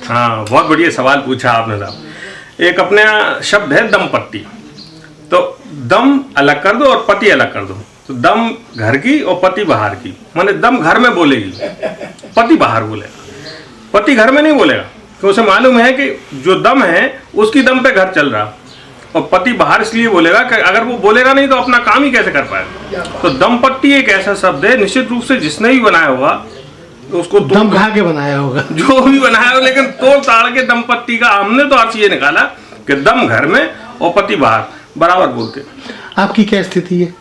हाँ, बहुत बढ़िया सवाल पूछा आपने साहब। एक अपने यहाँ शब्द है दमपट्टी। तो दम अलग कर दो और पति अलग कर दो। तो दम घर की और पति बाहर की, माने दम घर में बोलेगी, पति बाहर बोलेगा। पति घर में नहीं बोलेगा, तो उसे मालूम है कि जो दम है उसकी दम पे घर चल रहा, और पति बाहर इसलिए बोलेगा कि अगर वो बोलेगा नहीं तो अपना काम ही कैसे कर पाएगा। तो दमपट्टी एक ऐसा शब्द है, निश्चित रूप से जिसने भी बनाया होगा उसको दम खा के बनाया होगा, जो भी बनाया हो, लेकिन तोड़ ताड़ के दमपट्टी का हमने तो अर्थ ये निकाला कि दम घर में और पति बाहर बराबर बोलते। आपकी क्या स्थिति है?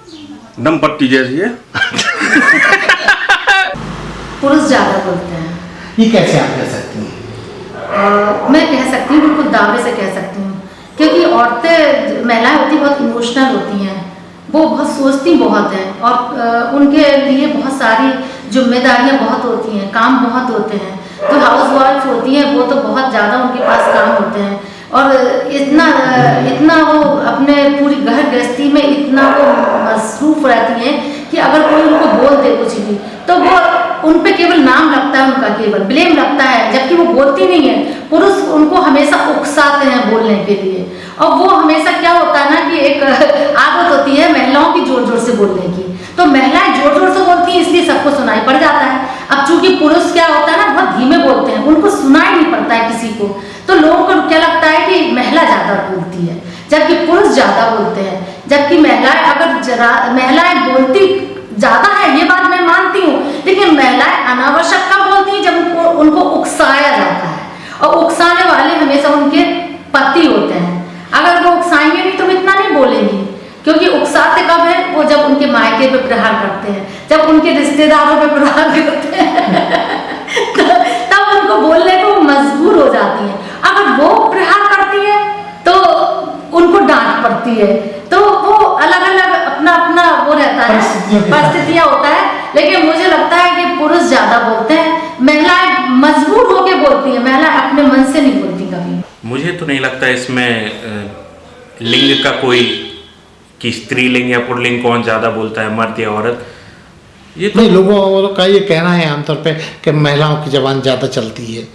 दमपट्टी जैसी है। पुरुष ज्यादा बोलते हैं। ये कैसे आप कह सकती हैं? मैं कह सकती हूँ, बिल्कुल दावे से कह सकती हूँ, क्योंकि औरतें, महिलाएं होती बहुत इमोशनल होती हैं, वो बहुत सोचती बहुत हैं, और उनके लिए बहुत सारी जिम्मेदारियां बहुत होती हैं, काम बहुत होते हैं। जो हाउस वाइफ होती हैं वो तो बहुत ज़्यादा उनके पास काम होते हैं, और इतना वो अपने पूरी घर गृहस्थी में इतना वो मसरूफ रहती हैं कि अगर कोई उनको बोल दे कुछ भी तो वो उन पे केवल नाम लगता है, उनका केवल ब्लेम लगता है, जबकि वो बोलती नहीं है। पुरुष उनको हमेशा उकसाते हैं बोलने के लिए, और वो हमेशा क्या होता है ना कि एक आदत होती है महिलाओं की जोर जोर से बोलने की, तो महिलाएं जोर जोर से बोलती हैं इसलिए सबको सुनाई पड़ जाता है। अब चूंकि पुरुष क्या होता है ना, बहुत धीमे बोलते हैं, उनको सुनाई नहीं पड़ता है किसी को, तो लोगों को क्या लगता है कि महिला ज्यादा बोलती है, जबकि पुरुष ज्यादा बोलते हैं। जबकि महिलाएं बोलती ज्यादा है, ये बात मैं मानती हूँ, लेकिन महिलाएं अनावश्यक कब बोलती हैं, जब उनको उकसाया जाता है, और उकसाने वाले हमेशा उनके पति होते हैं। अगर वो उकसाएंगे नहीं तो इतना नहीं बोलेंगी, क्योंकि उकसाते कब है, वो जब उनके मायके पे प्रहार करते हैं, जब उनके रिश्तेदारों पे प्रहार करते हैं तब उनको बोलने को मजबूर हो जाती हैं। अगर वो प्रहार करती है तो उनको डांट पड़ती है, तो वो अलग अलग अपना अपना वो रहता है, परिस्थितियां होता है। लेकिन मुझे लगता है कि पुरुष ज्यादा बोलते हैं, महिलाएं मजबूर होके बोलती हैं, महिलाएं अपने मन से नहीं बोलती कभी। मुझे तो नहीं लगता इसमें लिंग का कोई, कि स्त्रीलिंग या पुल्लिंग कौन ज़्यादा बोलता है, मर्द या औरत। ये तो नहीं, लोगों का ये कहना है आमतौर पे कि महिलाओं की ज़बान ज़्यादा चलती है,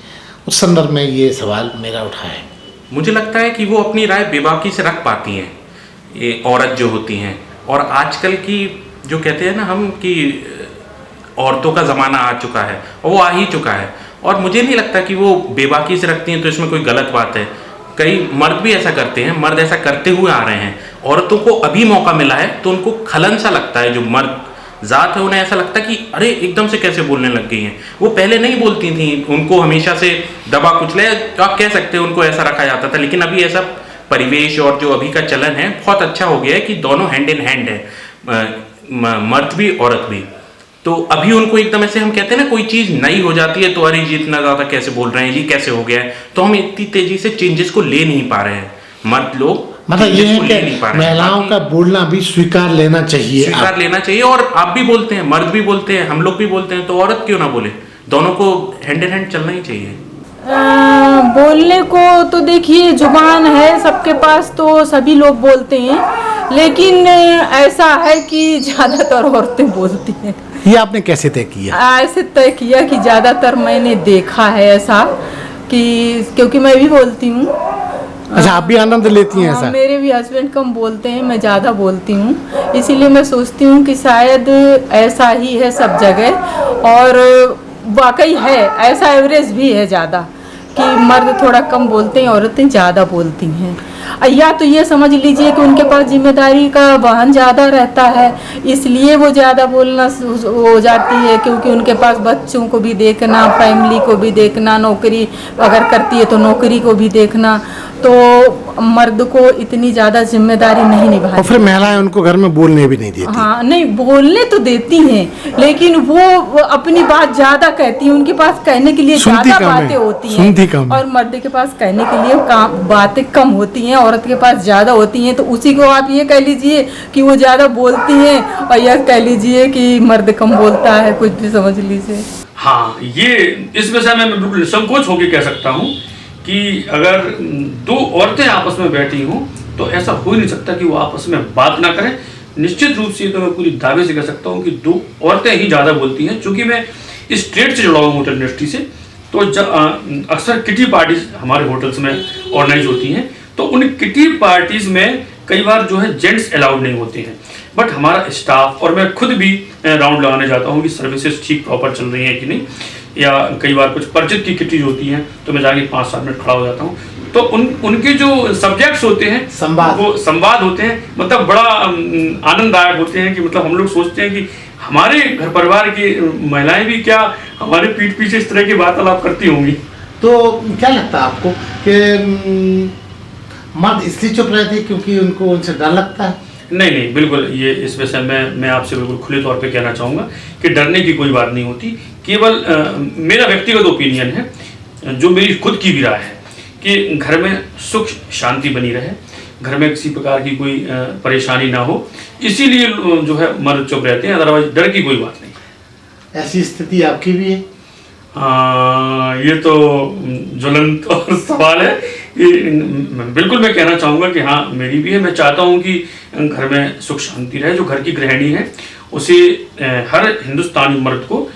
उस संदर्भ में ये सवाल मेरा उठा है। मुझे लगता है कि वो अपनी राय बेबाकी से रख पाती हैं, ये औरत जो होती हैं। और आजकल की जो कहते हैं ना हम कि औरतों का ज़माना आ चुका है, और वो आ ही चुका है, और मुझे नहीं लगता कि वो बेबाकी से रखती हैं तो इसमें कोई गलत बात है। कई मर्द भी ऐसा करते हैं, मर्द ऐसा करते हुए आ रहे हैं। औरतों को अभी मौका मिला है तो उनको खलन सा लगता है, जो मर्द जात है उन्हें ऐसा लगता है कि अरे एकदम से कैसे बोलने लग गई हैं। वो पहले नहीं बोलती थी, उनको हमेशा से दबा कुचले, तो आप कह सकते हैं उनको ऐसा रखा जाता था। लेकिन अभी ऐसा परिवेश और जो अभी का चलन है बहुत अच्छा हो गया है कि दोनों हैंड इन हैंड है, मर्द भी औरत भी। तो अभी उनको एकदम ऐसे हम कहते हैं ना, कोई चीज़ नई हो जाती है तो अरे जी इतना ज़्यादा कैसे बोल रहे हैं, ये कैसे हो गया है, तो हम इतनी तेजी से चेंजेस को ले नहीं पा रहे हैं। मर्द लोग मतलब ये है कि महिलाओं का बोलना भी स्वीकार लेना चाहिए, और आप भी बोलते हैं, मर्द भी बोलते हैं, हम लोग भी बोलते हैं, तो औरत क्यों ना बोले। दोनों को हैंड इन हैंड चलना ही चाहिए। बोलने को तो देखिए जुबान है सबके पास, तो सभी लोग बोलते हैं, लेकिन ऐसा है कि ज़्यादातर औरतें बोलती हैं। ये आपने कैसे तय किया? ऐसे तय किया कि ज़्यादातर मैंने देखा है ऐसा, कि क्योंकि मैं भी बोलती हूँ। अच्छा, आप भी आनंद लेती हैं ऐसा? मेरे भी हस्बैंड कम बोलते हैं, मैं ज़्यादा बोलती हूँ, इसीलिए मैं सोचती हूँ कि शायद ऐसा ही है सब जगह, और वाकई है ऐसा, एवरेज भी है ज़्यादा कि मर्द थोड़ा कम बोलते हैं, औरतें ज़्यादा बोलती हैं। या तो ये समझ लीजिए कि उनके पास जिम्मेदारी का वहन ज़्यादा रहता है, इसलिए वो ज़्यादा बोलना हो जाती है, क्योंकि उनके पास बच्चों को भी देखना, फैमिली को भी देखना, नौकरी अगर करती है तो नौकरी को भी देखना, तो मर्द को इतनी ज़्यादा जिम्मेदारी नहीं निभाती। और फिर महिलाएं उनको घर में बोलने भी नहीं देती। हाँ, नहीं बोलने तो देती हैं, लेकिन वो अपनी बात ज़्यादा कहती हैं, उनके पास कहने के लिए ज़्यादा बातें होती हैं, और मर्द के पास कहने के लिए बातें कम होती हैं, औरत के पास ज़्यादा होती हैं। तो उसी को आप ये कह लीजिए कि वो ज़्यादा बोलती हैं, और यह कह लीजिए कि मर्द कम बोलता है, कुछ भी समझ लीजिए। हाँ, ये इस विषय में मैं बिल्कुल संकोच होकर कह सकता हूँ कि अगर दो औरतें आपस में बैठी हों तो ऐसा हो ही नहीं सकता कि वो आपस में बात ना करें। निश्चित रूप से तो मैं पूरी दावे से कह सकता हूँ कि दो औरतें ही ज़्यादा बोलती हैं। चूँकि मैं इस ट्रेड से जुड़ा हुआ हूँ, होटल इंडस्ट्री से, तो अक्सर किटी पार्टीज हमारे होटल्स में ऑर्गेनाइज होती हैं, तो उन किटी पार्टीज में कई बार जो है जेंट्स अलाउड नहीं होते हैं, बट हमारा स्टाफ और मैं खुद भी राउंड लगाने जाता हूँ कि सर्विसेज ठीक प्रॉपर चल रही हैं कि नहीं, या कई बार कुछ परिचित की किटीज होती हैं तो मैं जाके 5-7 मिनट खड़ा हो जाता हूँ। तो उनके जो सब्जेक्ट्स होते हैं वो संवाद होते हैं, मतलब बड़ा आनंददायक होते हैं कि मतलब हम लोग सोचते हैं कि हमारे घर परिवार की महिलाएं भी क्या हमारे पीठ पीछे इस तरह की वार्तालाप करती होंगी। तो क्या लगता है आपको कि मर्द इसलिए चुप रहते हैं क्योंकि उनको उनसे डर लगता है? नहीं, बिल्कुल, ये इस विषय में मैं आपसे बिल्कुल खुले तौर पे कहना चाहूँगा कि डरने की कोई बात नहीं होती। केवल मेरा व्यक्तिगत ओपिनियन है, जो मेरी खुद की भी राय है, कि घर में सुख शांति बनी रहे, घर में किसी प्रकार की कोई परेशानी ना हो, इसीलिए जो है मर्द चुप रहते हैं, अदरवाइज डर की कोई बात नहीं। ऐसी स्थिति आपकी भी है? ये तो ज्वलंत और सवाल है। बिल्कुल मैं कहना चाहूँगा कि हाँ मेरी भी है। मैं चाहता हूँ कि घर में सुख शांति रहे। जो घर की गृहिणी है उसे हर हिंदुस्तानी मर्द को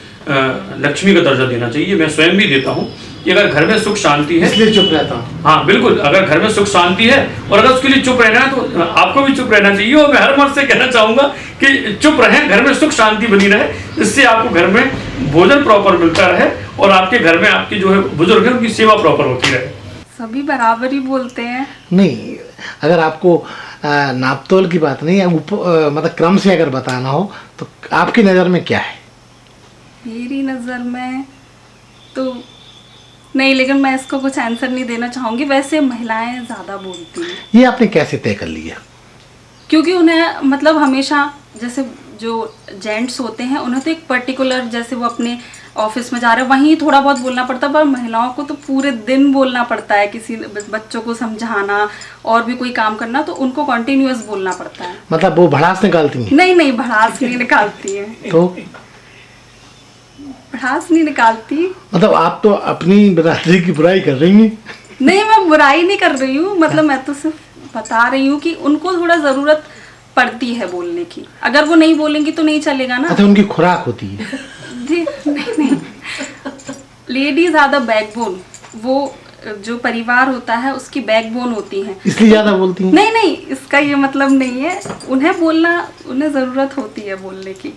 लक्ष्मी का दर्जा देना चाहिए। मैं स्वयं भी देता हूँ कि अगर घर में सुख शांति है, इसलिए चुप रहता हूँ। हाँ बिल्कुल, अगर घर में सुख शांति है और अगर उसके लिए चुप रहना है तो आपको भी चुप रहना चाहिए। और मैं हर मर्द से कहना चाहूँगा कि चुप रहें, घर में सुख शांति बनी रहे, इससे आपको घर में भोजन प्रॉपर मिलता रहे और आपके घर में आपके जो है बुजुर्ग हैं उनकी सेवा प्रॉपर होती रहे। सभी बराबर ही बोलते हैं। नहीं, अगर आपको नापतोल की बात नहीं, मतलब क्रम से अगर बताना हो तो आपकी नज़र में क्या है? मेरी नज़र में तो नहीं, लेकिन मैं इसको कुछ आंसर नहीं देना चाहूँगी। वैसे महिलाएं ज़्यादा बोलती हैं। ये आपने कैसे तय कर लिया? क्योंकि उन्हें मतलब हमेशा, जैसे जो जेंट्स होते हैं उन्हें तो एक पर्टिकुलर, जैसे वो अपने ऑफिस में जा रहे हैं वहीं थोड़ा बहुत बोलना पड़ता है, पर महिलाओं को तो पूरे दिन बोलना पड़ता है। किसी बच्चों को समझाना और भी कोई काम करना, तो उनको कंटिन्यूअस बोलना पड़ता है। मतलब वो भड़ास निकालती हैं? नहीं, भड़ास नहीं निकालती है। तो भड़ास नहीं निकालती। मतलब आप तो अपनी बिरादरी की बुराई कर रही हैं। नहीं, मैं बुराई नहीं कर रही हूँ, मतलब मैं तो सिर्फ बता रही हूँ कि उनको थोड़ा ज़रूरत पड़ती है बोलने की। अगर वो नहीं बोलेंगी तो नहीं चलेगा ना। अच्छा, उनकी खुराक होती है? नहीं, लेडी ज़्यादा बैकबोन, वो जो परिवार होता है उसकी बैकबोन होती हैं, इसलिए ज़्यादा बोलती हैं? नहीं, इसका ये मतलब नहीं है। उन्हें ज़रूरत होती है बोलने की।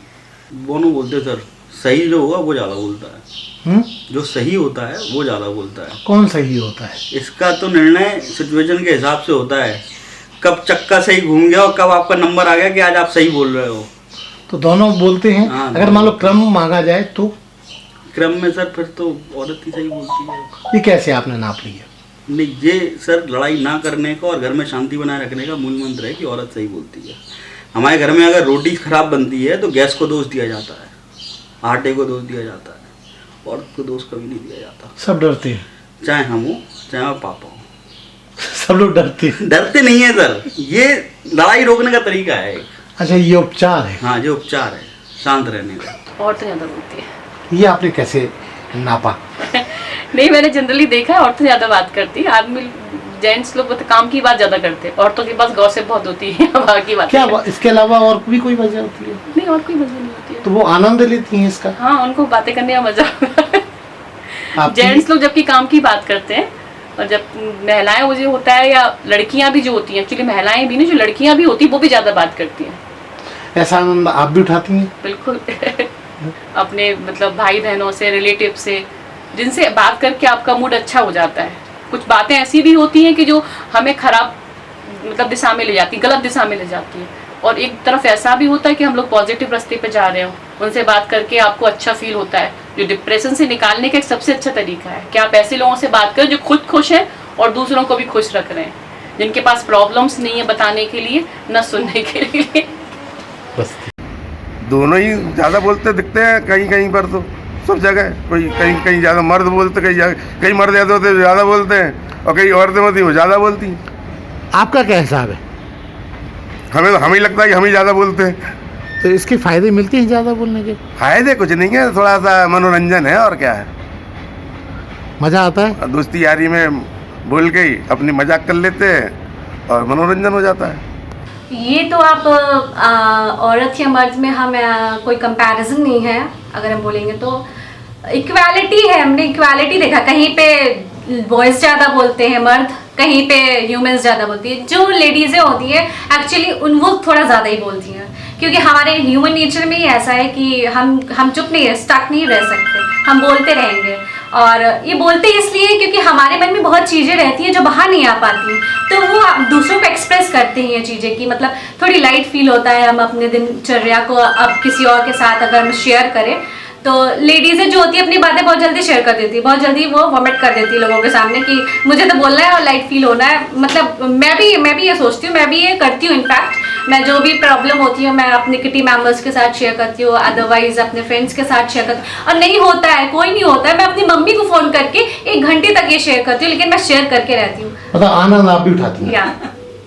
दोनों बोलते सर, सही जो होगा वो ज़्यादा बोलता है। जो सही होता है वो ज़्यादा बोलता है। कौन सही होता है? इसका तो निर्णय सिचुएशन के हिसाब से होता है, कब चक्का सही घूम गया और कब आपका नंबर आ गया कि आज आप सही बोल रहे हो। तो दोनों बोलते हैं। हाँ, अगर मान लो क्रम मांगा जाए तो? क्रम में सर फिर तो औरत ही सही बोलती है। ये कैसे आपने नाप लिया? नहीं, ये सर लड़ाई ना करने का और घर में शांति बनाए रखने का मूल मंत्र है कि औरत सही बोलती है। हमारे घर में अगर रोटी खराब बनती है तो गैस को दोष दिया जाता है, आटे को दोष दिया जाता है, औरत को दोष कभी नहीं दिया जाता। सब डरते हैं, चाहे हम हो चाहे पापा हो, सब लोग डरते हैं। डरते नहीं है सर, ये लड़ाई रोकने का तरीका है। अच्छा, ये उपचार है? हाँ, ये उपचार है शांत रहने का। औरतें ज़्यादा बोलती है। ये आपने कैसे नापा? नहीं, मैंने जनरली देखा है औरतें ज़्यादा बात करती है। आदमी जेंट्स लोग काम की बात ज़्यादा करते हैं, औरतों के पास गॉसिप बहुत होती है, बाकी बात क्या इसके अलावा और भी कोई वजह होती है? नहीं, और कोई वजह नहीं होती है। तो वो आनंद लेती हैं इसका? हाँ, उनको बातें करने का मजा आपकी? जेंट्स लोग जबकि काम की बात करते हैं, और जब महिलाएं वो जो होता है, या लड़कियां भी जो होती हैं, एक्चुअली महिलाएं भी नहीं, जो लड़कियां भी होती हैं वो भी ज़्यादा बात करती हैं। ऐसा आनंद आप भी उठाती हैं? बिल्कुल। अपने मतलब भाई बहनों से, रिलेटिव से, जिनसे बात करके आपका मूड अच्छा हो जाता है। कुछ बातें ऐसी भी होती हैं कि जो हमें खराब मतलब दिशा में ले जाती, गलत दिशा में ले जाती है, और एक तरफ ऐसा भी होता है कि हम लोग पॉजिटिव रास्ते पे जा रहे हो। उनसे बात करके आपको अच्छा फील होता है, जो डिप्रेशन से निकालने का एक सबसे अच्छा तरीका है कि आप ऐसे लोगों से बात करें जो खुद खुश है और दूसरों को भी खुश रख रहे हैं, जिनके पास प्रॉब्लम्स नहीं है बताने के लिए, न सुनने के लिए। बस दोनों ही ज़्यादा बोलते दिखते हैं कहीं कहीं पर, तो सब जगह कोई कहीं कहीं ज़्यादा मर्द बोलते, कहीं मर्द ज़्यादा होते ज़्यादा बोलते हैं, और कहीं औरतें होती वो ज़्यादा बोलती हैं। आपका क्या हिसाब है? हमें ही लगता है कि हम ही ज़्यादा बोलते हैं। तो इसके फायदे मिलते हैं ज़्यादा बोलने के? फायदे कुछ नहीं है, थोड़ा सा मनोरंजन है और क्या है, मज़ा आता है। दोस्ती यारी में बोल के ही अपनी मजाक कर लेते हैं और मनोरंजन हो जाता है। ये तो आप औरत या मर्द में हम कोई कंपैरिजन नहीं है। अगर हम बोलेंगे तो इक्वालिटी है, हमने इक्वालिटी देखा, कहीं पे बॉयज ज़्यादा बोलते हैं मर्द, कहीं पे ह्यूमंस ज़्यादा बोलती है। जो लेडीज़ें होती हैं एक्चुअली वो थोड़ा ज़्यादा ही बोलती हैं, क्योंकि हमारे ह्यूमन नेचर में ही ऐसा है कि हम चुप नहीं है, स्टक नहीं रह सकते, हम बोलते रहेंगे। और ये बोलते इसलिए क्योंकि हमारे मन में बहुत चीज़ें रहती हैं जो बाहर नहीं आ पाती, तो वो दूसरों को एक्सप्रेस करते हैं ये चीज़ें कि मतलब थोड़ी लाइट फील होता है। हम अपने दिनचर्या को अब किसी और के साथ अगर हम शेयर करें तो लेडीज़ें जो होती है अपनी बातें बहुत जल्दी शेयर कर देती है, बहुत जल्दी वो वॉमिट कर देती है लोगों के सामने कि मुझे तो बोलना है और लाइट फील होना है। मतलब मैं भी ये सोचती हूँ, मैं भी ये करती हूँ। इनफैक्ट मैं जो भी प्रॉब्लम होती है मैं अपने किटी मेंबर्स के साथ शेयर करती हूँ, अदरवाइज अपने फ्रेंड्स के साथ शेयर करती हूँ। और नहीं होता है, कोई नहीं होता है, मैं अपनी मम्मी को फ़ोन करके 1 घंटे तक ये शेयर करती हूँ, लेकिन मैं शेयर करके रहती हूँ। मतलब आनंद आप भी उठाती हैं? या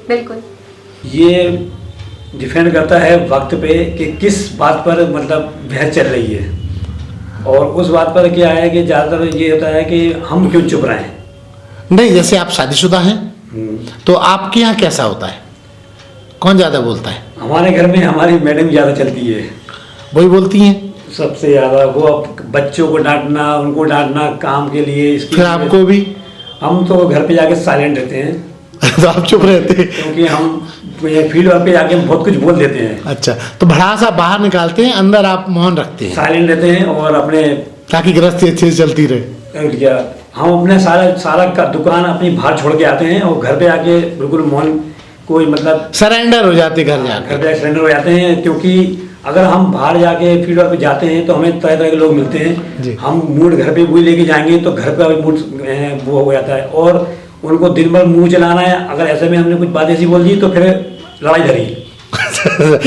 बिल्कुल। ये डिपेंड करता है वक्त पे कि किस बात पर मतलब बहस चल रही है, और उस बात पर क्या है कि ज़्यादातर ये होता है कि हम क्यों चुप रहे हैं। नहीं, जैसे आप शादीशुदा हैं तो आपके यहाँ कैसा होता है, कौन ज़्यादा बोलता है? हमारे घर में हमारी मैडम ज़्यादा चलती है, वही बोलती हैं सबसे ज़्यादा। वो बच्चों को डांटना, उनको डांटना काम के लिए, इसके फिर आपको भी? हम तो घर पे जाके साइलेंट रहते हैं। तो आप चुप रहते हैं? क्योंकि हम फील्ड वर्क पे जाके हम बहुत कुछ बोल देते हैं। अच्छा, तो भड़ास आप बाहर निकालते हैं, अंदर आप मौन रखते हैं? साइलेंट रहते हैं और अपने, ताकि गृहस्थी अच्छे से चलती रहे। क्या हम अपने सारा का दुकान अपनी बाहर छोड़ के आते हैं और घर पे आके बिल्कुल मौन, कोई मतलब सरेंडर हो जाते घर जाके? घर पे सरेंडर हो जाते हैं, क्योंकि अगर हम बाहर जाके फील्ड वर्क पे जाते हैं तो हमें तरह तरह के लोग मिलते हैं। हम मूड घर पे वही लेके जाएंगे तो घर पे मूड वो हो जाता है, और उनको दिन भर मुंह चलाना है। अगर ऐसे में हमने कुछ बात ऐसी बोल दी तो फिर लड़ाई धरी।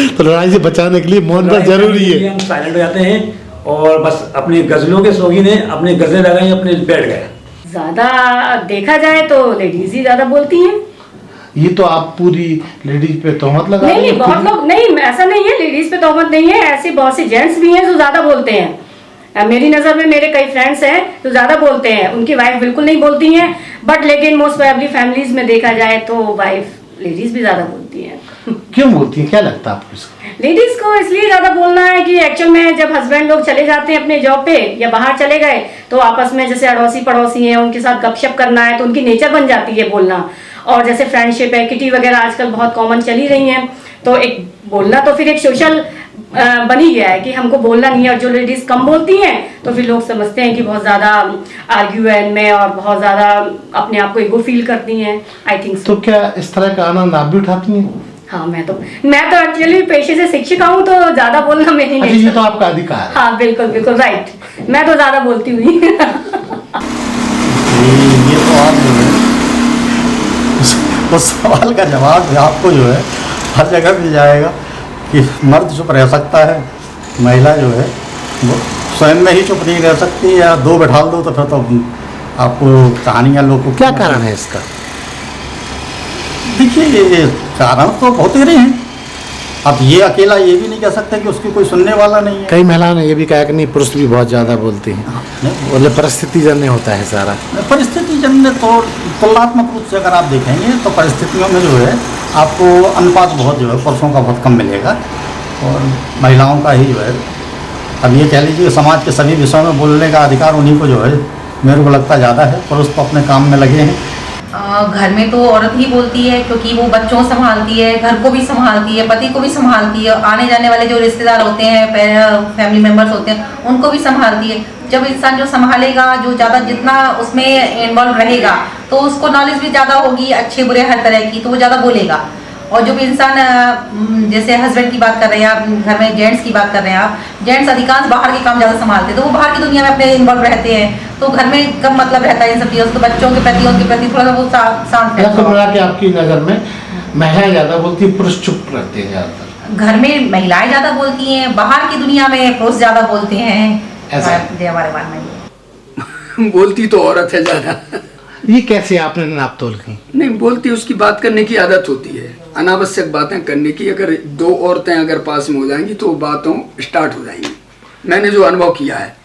तो लड़ाई से बचाने के लिए मौन रहना जरूरी है। हम साइलेंट हो जाते हैं और बस अपनी गजलों के शौकीन है, अपने गजलें लगाई, अपने बैठ गए। ज़्यादा देखा जाए तो लेडीज ही ज़्यादा बोलती हैं। ये तो आप पूरी लेडीज पे तोहमत लगा रहे हैं? नहीं, बहुत लोग नहीं, ऐसा नहीं है, लेडीज पे तोहमत नहीं है, ऐसे बहुत से जेंट्स भी हैं जो ज़्यादा बोलते हैं। मेरी नज़र में मेरे कई फ्रेंड्स हैं जो ज़्यादा बोलते हैं, उनकी वाइफ बिल्कुल नहीं बोलती हैं। बट लेकिन मोस्ट प्रोबेबली फैमिलीज में देखा जाए तो वाइफ लेडीज भी ज़्यादा बोलती हैं। क्यों बोलती हैं, क्या लगता है आपको इसका? लेडीज को इसलिए ज़्यादा बोलना है कि एक्चुअल में जब हस्बैंड लोग चले जाते हैं अपने जॉब पे या बाहर चले गए तो आपस में जैसे अड़ोसी पड़ोसी हैं उनके साथ गपशप करना है, तो उनकी नेचर बन जाती है बोलना। और जैसे फ्रेंडशिप है, किटी वगैरह आजकल बहुत कॉमन चली रही हैं, तो एक बोलना तो फिर एक सोशल बन ही गया है कि हमको बोलना नहीं है। और जो लेडीज कम बोलती हैं तो फिर लोग समझते हैं कि बहुत ज़्यादा आर्ग्यूमेंट में और बहुत ज़्यादा अपने आप को ईगो फील करती हैं। आई थिंक तो क्या इस तरह का आनंद आप भी उठाती हैं? हाँ, मैं तो एक्चुअली पेशे से शिक्षिका हूँ, तो ज़्यादा बोलना मेरी नहीं। ये तो आपका अधिकार है। हाँ बिल्कुल बिल्कुल राइट, मैं तो ज़्यादा बोलती हुई। ये तो आप जो है उस सवाल का जवाब आपको जो है हर जगह मिल जाएगा कि मर्द चुप रह सकता है, महिला जो है वो स्वयं में ही चुप नहीं रह सकती, या दो बैठा दो तो फिर तो आपको कहानियाँ लोग को। क्या कारण है इसका? देखिए, ये कारण तो बहुत ही रहे हैं। अब ये अकेला ये भी नहीं कह सकते कि उसकी कोई सुनने वाला नहीं है। कई महिलाओं ने ये भी कहा कि नहीं, पुरुष भी बहुत ज़्यादा बोलती हैं, बोले परिस्थिति जन्य होता है सारा। परिस्थिति जन्य तो तुलनात्मक रूप से अगर आप देखेंगे तो परिस्थितियों में जो है आपको अनुपात बहुत जो है पुरुषों का बहुत कम मिलेगा और महिलाओं का ही जो है। अब ये कह लीजिए समाज के सभी विषयों में बोलने का अधिकार उन्हीं को जो है मेरे को लगता ज़्यादा है। पुरुष तो अपने काम में लगे हैं। घर में तो औरत ही बोलती है, क्योंकि वो बच्चों संभालती है, घर को भी संभालती है, पति को भी संभालती है, आने जाने वाले जो रिश्तेदार होते हैं, फैमिली मेंबर्स होते हैं, उनको भी संभालती है। जब इंसान जो संभालेगा, जो ज़्यादा जितना उसमें इन्वॉल्व रहेगा तो उसको नॉलेज भी ज़्यादा होगी, अच्छे बुरे हर तरह की, तो वो ज़्यादा बोलेगा। और जो भी इंसान, जैसे हस्बैंड की बात कर रहे हैं आप, घर में जेंट्स की बात कर रहे हैं आप, जेंट्स अधिकांश बाहर के काम ज़्यादा संभालते हैं, तो वो बाहर की दुनिया में अपने इन्वॉल्व रहते हैं, तो घर में कम मतलब रहता है इन सब चीज़ों से। तो बच्चों के प्रति, उनके प्रति थोड़ा सा वो शांत है। तो मिला के आपकी नज़र में महिलाएं ज़्यादा बोलती हैं, पुरुष चुप रहते हैं ज़्यादातर? घर में महिलाएं ज़्यादा बोलती हैं, बाहर की दुनिया में पुरुष ज़्यादा बोलते हैं, ऐसा हमारे बारे में। बोलती तो औरत है ज़्यादा। ये कैसे आपने नाप तोल की? नहीं बोलती, उसकी बात करने की आदत होती है, अनावश्यक बातें करने की। अगर दो औरतें अगर पास में हो जाएंगी तो बातों स्टार्ट हो जाएंगी, मैंने जो अनुभव किया है।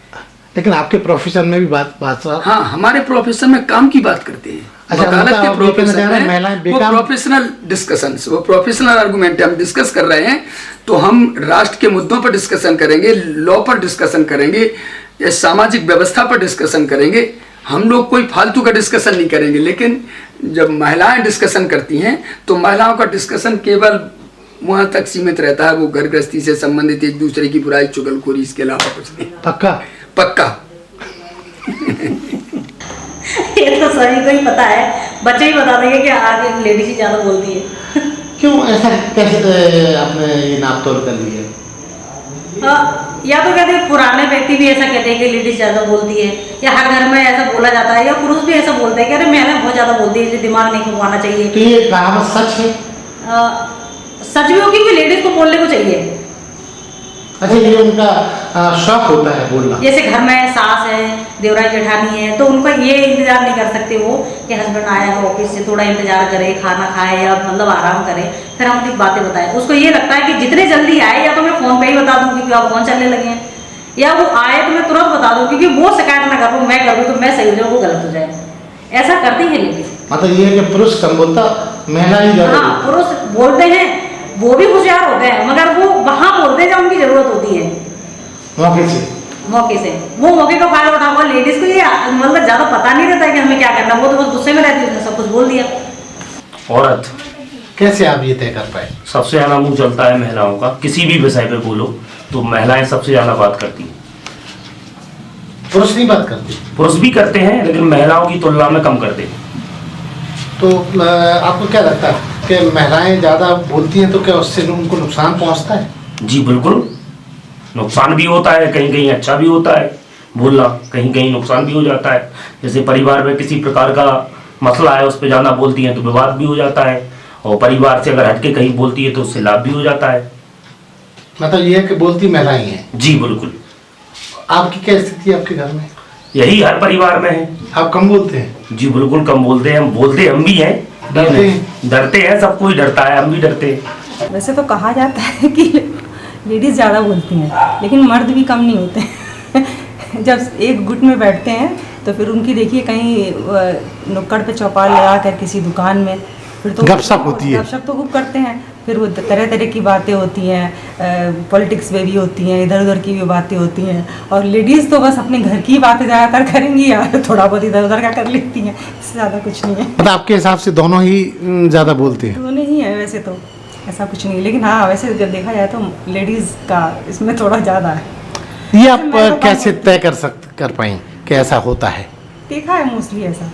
लेकिन आपके प्रोफेशन में भी बात हाँ, हमारे प्रोफेशन में काम की बात करते हैं। वकालत के प्रोफेशन में वो प्रोफेशनल डिस्कशंस, वो प्रोफेशनल आर्गुमेंट हम डिस्कस कर रहे हैं, तो हम राष्ट्र के मुद्दों पर डिस्कशन करेंगे, लॉ पर डिस्कशन करेंगे, या सामाजिक व्यवस्था पर डिस्कशन करेंगे। हम लोग कोई फालतू का डिस्कशन नहीं करेंगे, लेकिन जब महिलाएं डिस्कशन करती हैं तो महिलाओं का डिस्कशन केवल वहां तक सीमित रहता है, वो घर गृहस्थी से संबंधित, एक दूसरे की बुराई चुगलखोरी, इसके अलावा कुछ नहीं। पक्का पक्का। ये तो सभी को ही पता है, बच्चे ही बता देंगे कि आगे लेडीज ही ज्यादा बोलती है। क्यों ऐसा कैसे आपने ये नाप तोल कर लिया? या तो कहते हैं पुराने व्यक्ति भी ऐसा कहते हैं कि लेडीज ज्यादा बोलती है, या हर घर में ऐसा बोला जाता है, या पुरुष भी ऐसा बोलते हैं कि अरे महिला बहुत ज्यादा बोलती है, दिमाग नहीं घुमाना चाहिए। तो ये कहावत सच है? सच भी होगी कि लेडीज को बोलने को चाहिए। अच्छा, ये उनका शौक होता है बोलना। जैसे घर में सास है, देवराज जेठानी है, तो उनका ये इंतजार नहीं कर सकते वो कि हस्बैंड आया है ऑफिस से, थोड़ा इंतजार करे, खाना खाए या मतलब आराम करे, फिर हम कुछ बातें बताएं। उसको ये लगता है कि जितने जल्दी आए, या तो मैं फोन पे ही बता दूं क्योंकि आप फोन चलने लगे हैं, या वो आए तो मैं तुरंत बता दूं क्योंकि वो शिकायत ना करूँ, मैं करूँ तो मैं सही हो जाऊँ, वो गलत हो जाए। ऐसा करती है लेडीज। मतलब ये है कि पुरुष कम बोलता, महिला ही ज्यादा। हाँ, पुरुष बोलते हैं, वो भी होशियार होते हैं, मगर वो वहाँ बोलते हैं जब उनकी जरूरत होती है, मौके से वो मौके का फायदा उठा हुआ। लेडीज को ये मतलब ज्यादा पता नहीं रहता है कि हमें क्या करना, वो तो बस गुस्से में रहती है, उसने सब कुछ बोल दिया। औरत कैसे आप ये तय कर पाए? सबसे ज्यादा मुंह चलता है महिलाओं का, किसी भी विषय पे बोलो तो महिलाएं सबसे ज्यादा बात करती हैं। पुरुष नहीं बात करते? पुरुष भी करते हैं, लेकिन महिलाओं की तुलना में कम करते हैं। तो आपको क्या लगता है कि महिलाएं ज़्यादा बोलती हैं तो क्या उससे उनको नुकसान पहुंचता है? जी बिल्कुल, नुकसान भी होता है, कहीं कहीं अच्छा भी होता है बोलना, कहीं कहीं नुकसान भी हो जाता है। जैसे परिवार में किसी प्रकार का मसला है, उस पर ज़्यादा बोलती हैं तो विवाद भी हो जाता है, और परिवार से अगर हटके कहीं बोलती है तो उससे लाभ भी हो जाता है। मतलब ये है कि बोलती महिलाएं हैं? जी बिल्कुल। आपकी क्या स्थिति है आपके घर में? यही हर परिवार में है। आप कम बोलते हैं? जी बिल्कुल कम बोलते हैं, हम भी हैं, डरते हैं, सब कोई डरता है, हम भी डरते हैं। वैसे तो कहा जाता है कि लेडीज़ ज़्यादा बोलती हैं, लेकिन मर्द भी कम नहीं होते। जब एक गुट में बैठते हैं तो फिर उनकी देखिए कहीं नुक्कड़ पे चौपाल लगा कर किसी दुकान में, फिर तो गपशप होती है। गपशप तो खूब करते हैं, फिर वो तरह तरह की बातें होती हैं, पॉलिटिक्स में भी होती हैं, इधर उधर की भी बातें होती हैं, और लेडीज़ तो बस अपने घर की बातें ज़्यादातर करेंगी या थोड़ा बहुत इधर उधर का कर लेती हैं, इससे ज़्यादा कुछ नहीं है। मतलब आपके हिसाब से दोनों ही ज़्यादा बोलते हैं? दोनों ही है वैसे तो, ऐसा कुछ नहीं, लेकिन हाँ वैसे जब देखा जाए तो लेडीज़ का इसमें थोड़ा ज़्यादा है। ये आप कैसे तय कर पाएँ कि ऐसा होता है? देखा है मोस्टली ऐसा।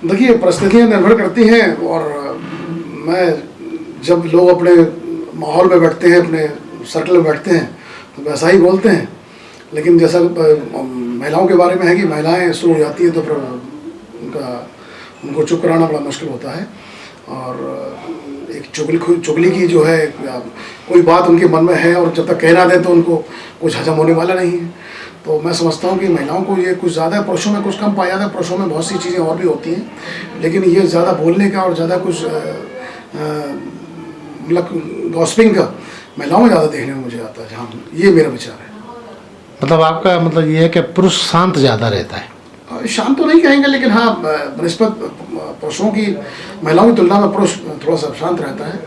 देखिए, परिस्थितियाँ निर्भर करती हैं, और मैं जब लोग अपने माहौल में बैठते हैं, अपने सर्कल में बैठते हैं, तो वैसा ही बोलते हैं। लेकिन जैसा महिलाओं के बारे में है कि महिलाएं शुरू हो जाती हैं तो फिर उनको चुप कराना बड़ा मुश्किल होता है, और एक चुगली की जो है, कोई बात उनके मन में है और जब तक कह ना दें तो उनको कुछ हजम होने वाला नहीं है। तो मैं समझता हूँ कि महिलाओं को ये कुछ ज़्यादा, पुरुषों में कुछ कम पाया जाता है। पुरुषों में बहुत सी चीज़ें और भी होती हैं, लेकिन ये ज़्यादा बोलने का और ज़्यादा कुछ मतलब गॉसिपिंग का महिलाओं में ज़्यादा देखने में मुझे आता है, जहाँ ये मेरा विचार है। मतलब आपका मतलब ये है कि पुरुष शांत ज़्यादा रहता है? शांत तो नहीं कहेंगे, लेकिन हाँ बनिस्बत पुरुषों की महिलाओं की तुलना में पुरुष थोड़ा सा शांत रहता है।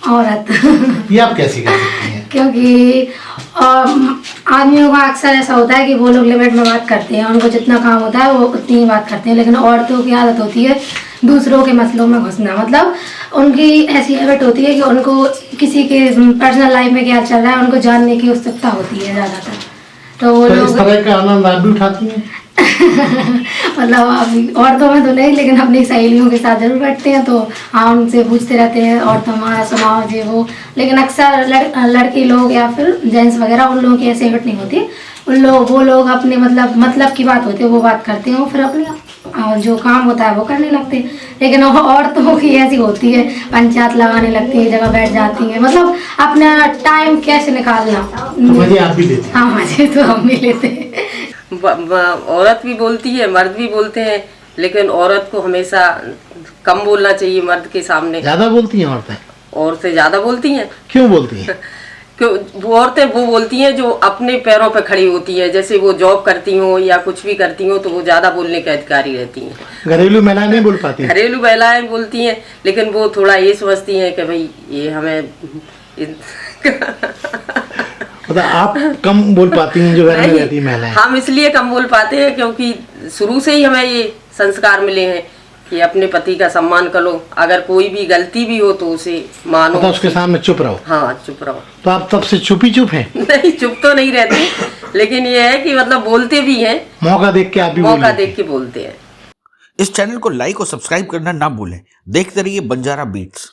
औरत ये आप कैसी कह सकती हैं? क्योंकि आदमियों का अक्सर ऐसा होता है कि वो लोग लिमिट में बात करते हैं, उनको जितना काम होता है वो उतनी ही बात करते हैं, लेकिन औरतों की आदत होती है दूसरों के मसलों में घुसना। मतलब उनकी ऐसी हैबिट होती है कि उनको किसी के पर्सनल लाइफ में क्या चल रहा है उनको जानने की उत्सुकता होती है ज़्यादातर, तो वो लोग इस तरह का आनंद आप भी उठाती हैं? मतलब औरतों में तो नहीं, लेकिन अपनी सहेलियों के साथ जरूर बैठते हैं तो हाँ उनसे पूछते रहते हैं और तुम्हारा सुनाओ ये वो। लेकिन अक्सर लड़की लोग या फिर जेंट्स वगैरह, उन लोगों की ऐसी हैबिट नहीं होती। वो लोग अपने मतलब की बात होती है वो बात करते हैं, फिर अपने जो काम होता है वो करने लगते हैं। लेकिन औरतों की ऐसी होती है, पंचायत लगाने लगती है, जगह बैठ जाती है, मतलब अपना टाइम कैसे निकालना। मजे आप भी लेते हैं? हाँ मजे तो हम भी लेते हैं। औरत भी बोलती है, मर्द भी बोलते हैं, लेकिन औरत को हमेशा कम बोलना चाहिए मर्द के सामने। ज़्यादा बोलती हैं औरतें? औरतें ज़्यादा बोलती हैं। क्यों बोलती हैं? क्यों? वो औरतें वो बोलती हैं जो अपने पैरों पर खड़ी होती हैं, जैसे वो जॉब करती हो या कुछ भी करती हो तो वो ज़्यादा बोलने के अधिकारी रहती हैं। घरेलू महिलाएं नहीं बोल पाती? घरेलू महिलाएं बोलती हैं, लेकिन वो थोड़ा ये समझती हैं कि भाई ये हमें मतलब आप कम बोल पाती हैं जो घर में रहती महिलाएं? हम इसलिए कम बोल पाते हैं क्योंकि शुरू से ही हमें ये संस्कार मिले हैं कि अपने पति का सम्मान करो, अगर कोई भी गलती भी हो तो उसे मानो, मतलब उसके सामने चुप रहो। हाँ चुप रहो। तो आप तब से चुप ही चुप हैं? नहीं चुप तो नहीं रहती, लेकिन ये है कि मतलब बोलते भी हैं, मौका देख के आप भी मौका देख के बोलते हैं। इस चैनल को लाइक और सब्सक्राइब करना ना भूलें। देखते रहिए बंजारा बीट्स।